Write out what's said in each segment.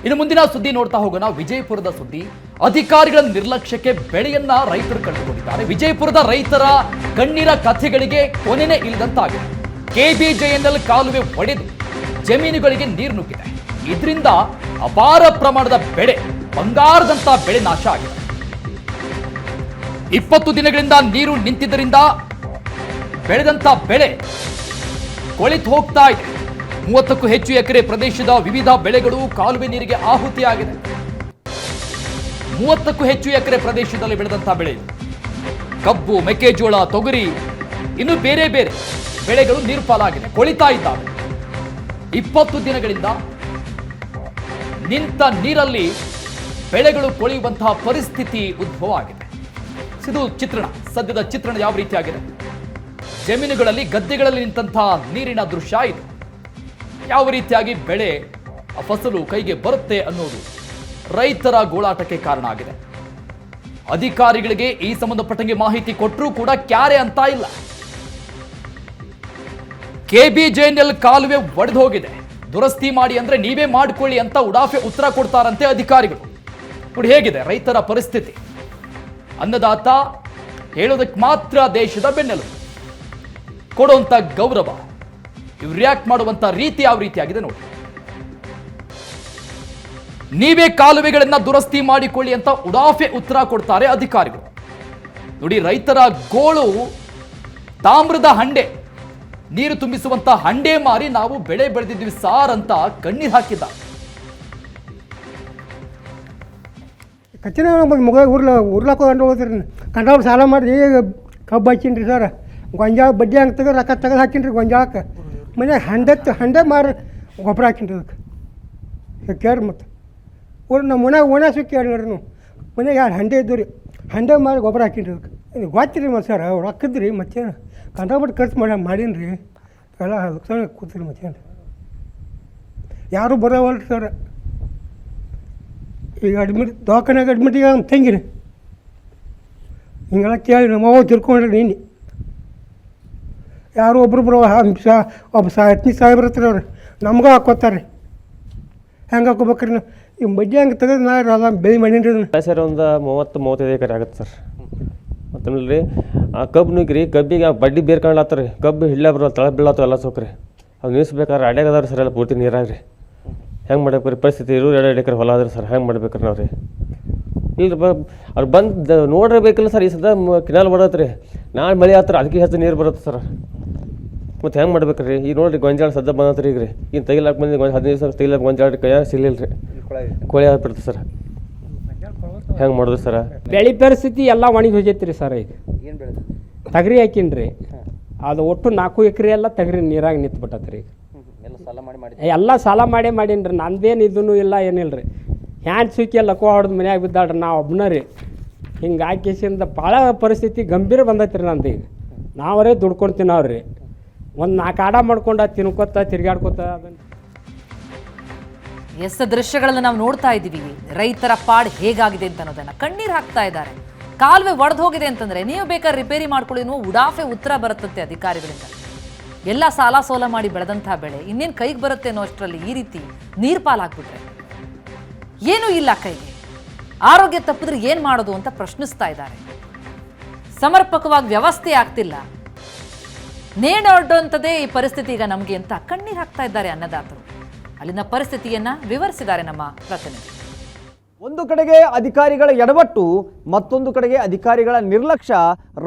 ಇನ್ನು ಮುಂದಿನ ಸುದ್ದಿ ನೋಡ್ತಾ ಹೋಗೋಣ. ವಿಜಯಪುರದ ಸುದ್ದಿ. ಅಧಿಕಾರಿಗಳ ನಿರ್ಲಕ್ಷ್ಯಕ್ಕೆ ಬೆಳೆಯನ್ನ ರೈತರು ಕಳೆದುಕೊಂಡಿದ್ದಾರೆ. ವಿಜಯಪುರದ ರೈತರ ಕಣ್ಣೀರ ಕಥೆಗಳಿಗೆ ಕೊನೆನೇ ಇಲ್ಲದಂತಾಗಿದೆ. KBJNL ಕಾಲುವೆ ಒಡೆದು ಜಮೀನುಗಳಿಗೆ ನೀರು ನುಗ್ಗಿದೆ. ಇದರಿಂದ ಅಪಾರ ಪ್ರಮಾಣದ ಬೆಳೆ, ಬಂಗಾರದಂತ ಬೆಳೆ ನಾಶ ಆಗಿದೆ. 20 ದಿನಗಳಿಂದ ನೀರು ನಿಂತಿದ್ದರಿಂದ ಬೆಳೆದಂತ ಬೆಳೆ ಕೊಳಿತು ಹೋಗ್ತಾ ಇದೆ. 30ಕ್ಕೂ ಹೆಚ್ಚು ಎಕರೆ ಪ್ರದೇಶದ ವಿವಿಧ ಬೆಳೆಗಳು ಕಾಲುವೆ ನೀರಿಗೆ ಆಹುತಿಯಾಗಿದೆ. 30ಕ್ಕೂ ಹೆಚ್ಚು ಎಕರೆ ಪ್ರದೇಶದಲ್ಲಿ ಬೆಳೆದಂತಹ ಬೆಳೆ ಕಬ್ಬು, ಮೆಕ್ಕೆಜೋಳ, ತೊಗರಿ, ಇನ್ನು ಬೇರೆ ಬೇರೆ ಬೆಳೆಗಳು ನೀರು ಪಾಲಾಗಿದೆ, ಕೊಳಿತಾ ಇದ್ದಾವೆ. 20 ದಿನಗಳಿಂದ ನಿಂತ ನೀರಲ್ಲಿ ಬೆಳೆಗಳು ಕೊಳೆಯುವಂತಹ ಪರಿಸ್ಥಿತಿ ಉದ್ಭವ ಆಗಿದೆ. ಇದು ಚಿತ್ರಣ, ಸದ್ಯದ ಚಿತ್ರಣ ಯಾವ ರೀತಿಯಾಗಿದೆ. ಜಮೀನುಗಳಲ್ಲಿ, ಗದ್ದೆಗಳಲ್ಲಿ ನಿಂತಹ ನೀರಿನ ದೃಶ್ಯ ಇದು. ಯಾವ ರೀತಿಯಾಗಿ ಬೆಳೆ, ಫಸಲು ಕೈಗೆ ಬರುತ್ತೆ ಅನ್ನೋದು ರೈತರ ಗೋಳಾಟಕ್ಕೆ ಕಾರಣ ಆಗಿದೆ. ಅಧಿಕಾರಿಗಳಿಗೆ ಈ ಸಂಬಂಧಪಟ್ಟಂಗೆ ಮಾಹಿತಿ ಕೊಟ್ಟರೂ ಕೂಡ ಕ್ಯಾರೆ ಅಂತ ಇಲ್ಲ. KBJNL ಕಾಲುವೆ ಒಡೆದು ಹೋಗಿದೆ, ದುರಸ್ತಿ ಮಾಡಿ ಅಂದ್ರೆ ನೀವೇ ಮಾಡಿಕೊಳ್ಳಿ ಅಂತ ಉಡಾಫೆ ಉತ್ತರ ಕೊಡ್ತಾರಂತೆ ಅಧಿಕಾರಿಗಳು. ನೋಡಿ ಹೇಗಿದೆ ರೈತರ ಪರಿಸ್ಥಿತಿ. ಅನ್ನದಾತ ಹೇಳೋದಕ್ಕೆ ಮಾತ್ರ ದೇಶದ ಬೆನ್ನೆಲುಬು, ಕೊಡುವಂತ ಗೌರವ, ಇವ್ರು ರಿಯಾಕ್ಟ್ ಮಾಡುವಂತ ರೀತಿ ಯಾವ ರೀತಿಯಾಗಿದೆ ನೋಡಿ. ನೀವೇ ಕಾಲುವೆಗಳನ್ನ ದುರಸ್ತಿ ಮಾಡಿಕೊಳ್ಳಿ ಅಂತ ಉಡಾಫೆ ಉತ್ತರ ಕೊಡ್ತಾರೆ ಅಧಿಕಾರಿಗಳು. ನೋಡಿ, ರೈತರ ಗೋಳು ತಾಮ್ರದ ಹಂಡೆ, ನೀರು ತುಂಬಿಸುವಂತ ಹಂಡೆ ಮಾರಿ ನಾವು ಬೆಳೆ ಬೆಳೆದಿದ್ವಿ ಸಾರ್ ಅಂತ ಕಣ್ಣೀರು ಹಾಕಿದ್ದ. ಕಚ್ಚಿನ ಮುಗ ಉರ್ಲಾಕ ಹೋದ್ರಿ, ಕಂಡವ್ರು ಸಾಲ ಮಾಡಿ ಕಬ್ಬು ಹಚ್ಚಿನ್ರಿ ಸರ್. ಗೊಂಜಾಳ ಬಡ್ಡಿ ಹಂಗೆ ತೆಗೆದು ರೊಕ್ಕ ತೆಗೆದು ಹಾಕಿನ್ರಿ ಗೊಂಜಾಳಕ್ಕೆ. ಮನ್ಯಾಗ ಹಂಡೆ ಮಾರಿ ಗೊಬ್ಬರ ಹಾಕಿನ್ರಿ ಅದಕ್ಕೆ ಕೇಳ್ರಿ. ಮತ್ತು ನಮ್ಮ ಒಣ ಸುಕ್ಕಿ ಹೇಳ್ರಿ ನೀವು ಮನೆಗೆ 2 ಹಂಡೆ ಇದ್ದು ರೀ, ಹಂಡೆ ಮಾರಿ ಗೊಬ್ಬರ ಹಾಕಿನ್ರಿ ಅದಕ್ಕೆ. ಗೊತ್ತಿರಿ ಮತ್ತು ಸರ್ ರೊಕ್ಕದ್ರಿ ಮತ್ತೇನು ಕಂಡಬಿಟ್ಟು ಖರ್ಚು ಮಾಡೀನಿ ರೀ ಎಲ್ಲ ಅದಕ್ಕೆ ಕೂತ್ರಿ ಮತ್ತೇನು ಯಾರೂ ಬರೋವಲ್ರಿ ಸರ್. ಈಗ ದವಾಖಾನೆಗೆ ಅಡ್ಮಿಟ್ ಈಗ ತಂಗಿರಿ ಹಿಂಗೆಲ್ಲ ಕೇಳಿ ನಮ್ಮವ್ವ ತಿರ್ಕೊಂಡ್ರಿ ನೀನು ಯಾರು ಒಬ್ರು ಒಬ್ಬ ಹತ್ತನೇ ಸಾಹೇಬ್ರ ಹತ್ರ ಅವ್ರಿ ನಮ್ಗೆ ಹಾಕೋತಾರೆ. ಹೆಂಗೆ ಹಾಕೋಬೇಕ್ರಿ ನಾವು ಈ ಬಡ್ಡಿ ಹಂಗೆ ತೆಗೆದು ನಾ ಅದ ಬೆಳೆ ಮಾಡೀನಿ ರೀ ಸರ್. ಒಂದು 30-35 ಎಕರೆ ಆಗುತ್ತೆ ಸರ್. ಮತ್ತು ರೀ ಆ ಕಬ್ಬು ನುಗ್ಗಿರಿ, ಕಬ್ಬಿಗೆ ಬಡ್ಡಿ ಬೇರ್ಕೊಂಡ್ಲಾತ್ತಾರೆ ರೀ, ಕಬ್ಬು ಹಿಡ್ಲ ಬರೋ ತಳ ಬೀಳತ್ತವ ಎಲ್ಲ ಸೋಕ್ರಿ. ಅದು ನಿಲ್ಲಿಸ್ಬೇಕಾದ್ರೆ ಅಡ್ಯಾಗದಾರ ಸರ್ ಎಲ್ಲ ಪೂರ್ತಿ ನೀರಾಗ್ರಿ. ಹೆಂಗೆ ಮಾಡ್ಬೇಕು ರೀ ಪರಿಸ್ಥಿತಿ? 2 ಎಕರೆ ಹೊಲ ಆದ್ರಿ ಸರ್, ಹೆಂಗೆ ಮಾಡ್ಬೇಕ್ರಿ ನಾವು ರೀ? ಇಲ್ಲ ಅವ್ರು ಬಂದು ನೋಡಿರ್ಬೇಕಿಲ್ಲ ಸರ್. ಈ ಸದ ಕಿನಾಲ್ ಬಡತ್ತೆ ರೀ, ನಾಳೆ ಮಳೆ ಆತ್ರ ಅದಕ್ಕೆ ಹೆಚ್ಚು ನೀರು ಬರುತ್ತೆ ಸರ್. ಮತ್ತು ಹೆಂಗೆ ಮಾಡ್ಬೇಕು ರೀ? ಈಗ ನೋಡಿರಿ ಗೊಂಜಾಳ ಸದ್ದ ಬಂದತ್ರಿ ಈಗ ರೀ. ಈಗ ತೆಗಿಲಾಕ ಬಂದು 15 ದಿವಸ ತೆಗಿಲಾಕ ಗೊಂಜಾಳ ಕೈಯಾಗ ಸಿಗಲಿಲ್ಲ ರೀ, ಕೊಳೆ ಆಗ್ಬಿಡ್ತು ಸರ್. ಹೆಂಗೆ ಮಾಡೋದು ಸರ? ಬೆಳೆ ಪರಿಸ್ಥಿತಿ ಎಲ್ಲ ಒಣಗಿ ಹೋಗೈತಿ ರೀ ಸರ್. ಈಗ ತಗರಿ ಹಾಕಿನ್ರಿ, ಅದು ಒಟ್ಟು 4 ಎಕರೆ ಎಲ್ಲ ತಗರಿ ನೀರಾಗ ನಿಂತ್ಬಿಟ್ಟತ್ರಿ. ಈಗ ಎಲ್ಲ ಸಾಲ ಮಾಡೀನಿ ರೀ. ನಂದೇನು ಇದೂ ಇಲ್ಲ ಏನಿಲ್ಲ ರೀ. ಹ್ಯಾಂಡ್ ಸುಕ್ಕಿ ಎಲ್ಲ ಲಕೋ ಹೊಡೆದು ಮನ್ಯಾಗ ಬಿದ್ದಾಡ್ರಿ ನಾವು ಒಬ್ಬನ ರೀ. ಹಿಂಗೆ ಹಾಕಿಸಿಂದ ಭಾಳ ಪರಿಸ್ಥಿತಿ ಗಂಭೀರ ಬಂದೈತೆ ರೀ ನಂದು. ಈಗ ನಾವರೇ ದುಡ್ಕೊಂಡು ತಿನ್ನೋರಿ, ಒಂದು 4 ಆಡ ಮಾಡ್ಕೊಂಡು ತಿನ್ಕೋತ ತಿರ್ಗಾಡ್ಕೋತ ಅದನ್ನು. ದೃಶ್ಯಗಳನ್ನು ನಾವು ನೋಡ್ತಾ ಇದ್ದೀವಿ. ರೈತರ ಪಾಡ್ ಹೇಗಾಗಿದೆ ಅಂತ ಅನ್ನೋದನ್ನ ಕಣ್ಣೀರು ಹಾಕ್ತಾ ಇದ್ದಾರೆ. ಕಾಲುವೆ ಒಡೆದು ಹೋಗಿದೆ ಅಂತಂದ್ರೆ ನೀವು ಬೇಕಾದ್ರೆ ರಿಪೇರಿ ಮಾಡ್ಕೊಳ್ಳಿ ಅನ್ನೋ ಉಡಾಫೆ ಉತ್ತರ ಬರುತ್ತಂತೆ ಅಧಿಕಾರಿಗಳಿಂದ. ಎಲ್ಲ ಸಾಲ ಸೋಲ ಮಾಡಿ ಬೆಳೆದಂತಹ ಬೆಳೆ ಇನ್ನೇನು ಕೈಗೆ ಬರುತ್ತೆ ಅನ್ನೋ ಅಷ್ಟರಲ್ಲಿ ಈ ರೀತಿ ನೀರು ಪಾಲಾಗ್ಬಿಟ್ರೆ ಏನೂ ಇಲ್ಲ ಕೈಗೆ. ಆರೋಗ್ಯ ತಪ್ಪಿದ್ರೆ ಏನು ಮಾಡೋದು ಅಂತ ಪ್ರಶ್ನಿಸ್ತಾ ಇದ್ದಾರೆ. ಸಮರ್ಪಕವಾಗಿ ವ್ಯವಸ್ಥೆ ಆಗ್ತಿಲ್ಲ, ನೇಣೊಡ್ಡುವಂಥದ್ದೇ ಈ ಪರಿಸ್ಥಿತಿ ಈಗ ನಮಗೆ ಅಂತ ಕಣ್ಣೀರು ಹಾಕ್ತಾ ಇದ್ದಾರೆ ಅನ್ನದಾತರು. ಅಲ್ಲಿನ ಪರಿಸ್ಥಿತಿಯನ್ನ ವಿವರಿಸಿದ್ದಾರೆ ನಮ್ಮ ಪ್ರತಿನಿಧಿ. ಒಂದು ಕಡೆಗೆ ಅಧಿಕಾರಿಗಳ ಎಡವಟ್ಟು, ಮತ್ತೊಂದು ಕಡೆಗೆ ಅಧಿಕಾರಿಗಳ ನಿರ್ಲಕ್ಷ್ಯ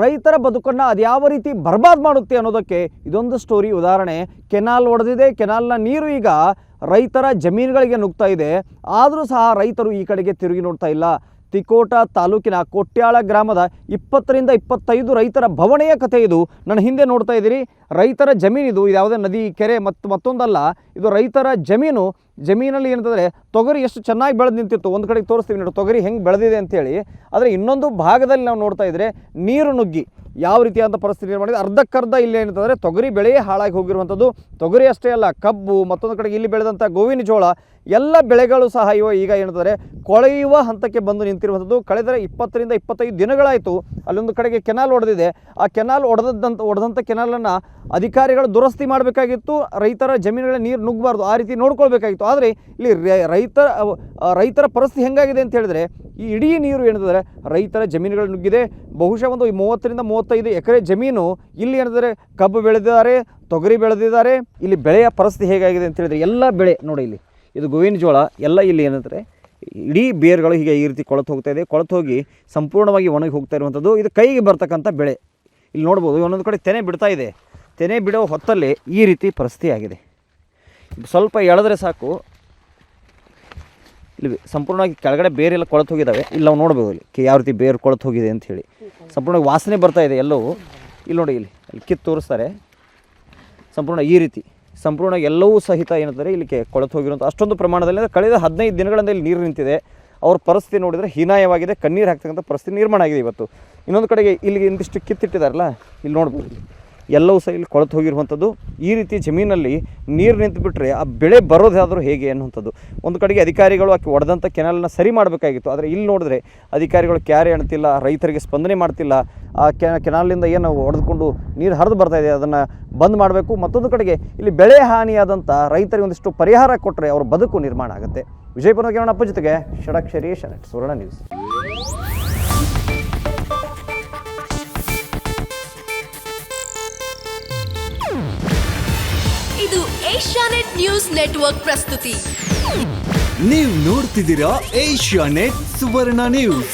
ರೈತರ ಬದುಕನ್ನು ಅದ್ಯಾವ ರೀತಿ ಬರ್ಬಾದ್ ಮಾಡುತ್ತೆ ಅನ್ನೋದಕ್ಕೆ ಇದೊಂದು ಸ್ಟೋರಿ ಉದಾಹರಣೆ. ಕೆನಾಲ್ ಒಡೆದಿದೆ, ಕೆನಾಲ್ನ ನೀರು ಈಗ ರೈತರ ಜಮೀನುಗಳಿಗೆ ನುಗ್ತಾ ಇದೆ. ಆದರೂ ಸಹ ರೈತರು ಈ ಕಡೆಗೆ ತಿರುಗಿ ನೋಡ್ತಾ ಇಲ್ಲ. ತಿಕೋಟ ತಾಲೂಕಿನ ಕೊಟ್ಯಾಳ ಗ್ರಾಮದ 20ರಿಂದ 25 ರೈತರ ಭವಣೆಯ ಕಥೆ ಇದು. ನನ್ನ ಹಿಂದೆ ನೋಡ್ತಾ ಇದ್ದೀರಿ, ರೈತರ ಜಮೀನಿದು. ಇದು ಯಾವುದೇ ನದಿ, ಕೆರೆ ಮತ್ತೊಂದಲ್ಲ, ಇದು ರೈತರ ಜಮೀನು. ಜಮೀನಲ್ಲಿ ಏನಂತಂದರೆ ತೊಗರಿ ಎಷ್ಟು ಚೆನ್ನಾಗಿ ಬೆಳೆದು ನಿಂತಿತ್ತು. ಒಂದು ಕಡೆಗೆ ತೋರಿಸ್ತೀವಿ ನೋಡಿ ತೊಗರಿ ಹೆಂಗೆ ಬೆಳೆದಿದೆ ಅಂತೇಳಿ. ಆದರೆ ಇನ್ನೊಂದು ಭಾಗದಲ್ಲಿ ನಾವು ನೋಡ್ತಾ ಇದ್ದರೆ ನೀರು ನುಗ್ಗಿ ಯಾವ ರೀತಿಯಾದ ಪರಿಸ್ಥಿತಿ ಮಾಡಿದೆ. ಅರ್ಧಕ್ಕರ್ಧ ಇಲ್ಲಿ ಏನಂತಂದರೆ ತೊಗರಿ ಬೆಳೆಯೇ ಹಾಳಾಗಿ ಹೋಗಿರುವಂಥದ್ದು. ತೊಗರಿ ಅಷ್ಟೇ ಅಲ್ಲ, ಕಬ್ಬು, ಮತ್ತೊಂದು ಕಡೆಗೆ ಇಲ್ಲಿ ಬೆಳೆದಂಥ ಗೋವಿನ ಜೋಳ ಎಲ್ಲ ಬೆಳೆಗಳು ಸಹ ಈಗ ಏನಂದರೆ ಕೊಳೆಯುವ ಹಂತಕ್ಕೆ ಬಂದು ನಿಂತಿರುವಂಥದ್ದು. ಕಳೆದ 20 ರಿಂದ 25 ದಿನಗಳಾಯಿತು ಅಲ್ಲೊಂದು ಕಡೆಗೆ ಕೆನಾಲ್ ಒಡೆದಿದೆ. ಆ ಕೆನಾಲ್ ಒಡೆದಂಥ ಕೆನಾಲನ್ನು ಅಧಿಕಾರಿಗಳು ದುರಸ್ತಿ ಮಾಡಬೇಕಾಗಿತ್ತು. ರೈತರ ಜಮೀನುಗಳ ನೀರು ನುಗ್ಗಬಾರ್ದು, ಆ ರೀತಿ ನೋಡ್ಕೊಳ್ಬೇಕಾಗಿತ್ತು. ಆದರೆ ಇಲ್ಲಿ ರೈತರ ಪರಿಸ್ಥಿತಿ ಹೆಂಗಾಗಿದೆ ಅಂತ ಹೇಳಿದ್ರೆ, ಈ ಇಡೀ ನೀರು ಏನಂದರೆ ರೈತರ ಜಮೀನುಗಳು ನುಗ್ಗಿದೆ. ಬಹುಶಃ ಒಂದು 30 ರಿಂದ 35 ಎಕರೆ ಜಮೀನು ಇಲ್ಲಿ ಏನಂದರೆ ಕಬ್ಬು ಬೆಳೆದಿದ್ದಾರೆ, ತೊಗರಿ ಬೆಳೆದಿದ್ದಾರೆ. ಇಲ್ಲಿ ಬೆಳೆಯ ಪರಿಸ್ಥಿತಿ ಹೇಗಾಗಿದೆ ಅಂತ ಹೇಳಿದ್ರೆ, ಎಲ್ಲ ಬೆಳೆ ನೋಡಿ, ಇಲ್ಲಿ ಇದು ಗೋವಿನ ಜೋಳ ಎಲ್ಲ ಇಲ್ಲಿ ಏನಂದರೆ ಇಡೀ ಬೇರುಗಳು ಹೀಗೆ ಈ ರೀತಿ ಕೊಳೆತು ಹೋಗ್ತಾ ಇದೆ. ಕೊಳೆತು ಹೋಗಿ ಸಂಪೂರ್ಣವಾಗಿ ಒಣಗಿ ಹೋಗ್ತಾ ಇರುವಂಥದ್ದು. ಇದು ಕೈಗೆ ಬರ್ತಕ್ಕಂಥ ಬೆಳೆ. ಇಲ್ಲಿ ನೋಡ್ಬೋದು, ಒಂದೊಂದು ಕಡೆ ತೆನೆ ಬಿಡ್ತಾ ಇದೆ. ತೆನೆ ಬಿಡೋ ಹೊತ್ತಲ್ಲಿ ಈ ರೀತಿ ಪರಿಸ್ಥಿತಿ ಆಗಿದೆ. ಸ್ವಲ್ಪ ಎಳೆದ್ರೆ ಸಾಕು, ಇಲ್ಲಿ ಸಂಪೂರ್ಣವಾಗಿ ಕೆಳಗಡೆ ಬೇರೆಲ್ಲ ಕೊಳೆತು ಹೋಗಿದ್ದಾವೆ. ಇಲ್ಲಿ ನಾವು ನೋಡ್ಬೋದು ಇಲ್ಲಿ ಯಾವ ರೀತಿ ಬೇರು ಕೊಳೆತು ಹೋಗಿದೆ ಅಂಥೇಳಿ. ಸಂಪೂರ್ಣವಾಗಿ ವಾಸನೆ ಬರ್ತಾ ಇದೆ ಎಲ್ಲವೂ. ಇಲ್ಲಿ ನೋಡಿ, ಇಲ್ಲಿ ಕಿತ್ತು ತೋರಿಸ್ತಾರೆ. ಸಂಪೂರ್ಣ ಈ ರೀತಿ ಸಂಪೂರ್ಣ ಎಲ್ಲವೂ ಸಹಿತ ಏನಂತಾರೆ ಇಲ್ಲಿ ಕೊಳೆತು ಹೋಗಿರುವಂಥ ಅಷ್ಟೊಂದು ಪ್ರಮಾಣದಲ್ಲಿ ಕಳೆದ 15 ದಿನಗಳಿಂದ ಇಲ್ಲಿ ನೀರು ನಿಂತಿದೆ. ಅವ್ರ ಪರಿಸ್ಥಿತಿ ನೋಡಿದರೆ ಹೀನಾಯವಾಗಿದೆ. ಕಣ್ಣೀರು ಹಾಕ್ತಕ್ಕಂಥ ಪರಿಸ್ಥಿತಿ ನಿರ್ಮಾಣ ಆಗಿದೆ ಇವತ್ತು. ಇನ್ನೊಂದು ಕಡೆಗೆ ಇಲ್ಲಿ ಇಂದಿಷ್ಟು ಕಿತ್ತಿಟ್ಟಿದ್ದಾರಲ್ಲ, ಇಲ್ಲಿ ನೋಡ್ಬೋದು, ಎಲ್ಲವೂ ಸಹ ಇಲ್ಲಿ ಕೊಳೆತು ಹೋಗಿರುವಂಥದ್ದು. ಈ ರೀತಿ ಜಮೀನಲ್ಲಿ ನೀರು ನಿಂತುಬಿಟ್ರೆ ಆ ಬೆಳೆ ಬರೋದಾದರೂ ಹೇಗೆ ಅನ್ನುವಂಥದ್ದು. ಒಂದು ಕಡೆಗೆ ಅಧಿಕಾರಿಗಳು ಆಕೆ ಒಡೆದಂಥ ಕೆನಾಲನ್ನು ಸರಿ ಮಾಡಬೇಕಾಗಿತ್ತು. ಆದರೆ ಇಲ್ಲಿ ನೋಡಿದ್ರೆ ಅಧಿಕಾರಿಗಳು ಕ್ಯಾರೆ ಅಣ್ತಿಲ್ಲ, ರೈತರಿಗೆ ಸ್ಪಂದನೆ ಮಾಡ್ತಿಲ್ಲ. ಆ ಕೆನಾಲಿಂದ ಏನು ಒಡೆದುಕೊಂಡು ನೀರು ಹರಿದು ಬರ್ತಾಯಿದೆ, ಅದನ್ನು ಬಂದ್ ಮಾಡಬೇಕು. ಮತ್ತೊಂದು ಕಡೆಗೆ ಇಲ್ಲಿ ಬೆಳೆ ಹಾನಿಯಾದಂಥ ರೈತರಿಗೆ ಒಂದಿಷ್ಟು ಪರಿಹಾರ ಕೊಟ್ಟರೆ ಅವ್ರ ಬದುಕು ನಿರ್ಮಾಣ ಆಗುತ್ತೆ. ವಿಜಯಪುರ ಕೇಳೋಣಪ್ಪ ಜೊತೆಗೆ ಷಡಕ್ಷರಿ ಸುವರ್ಣ ನ್ಯೂಸ್. ಇದು ಏಷ್ಯಾನೆಟ್ ನ್ಯೂಸ್ ನೆಟ್ವರ್ಕ್ ಪ್ರಸ್ತುತಿ. ನೀವು ನೋಡ್ತಿದ್ದೀರಾ ಏಷ್ಯಾನೆಟ್ ಸುವರ್ಣ ನ್ಯೂಸ್.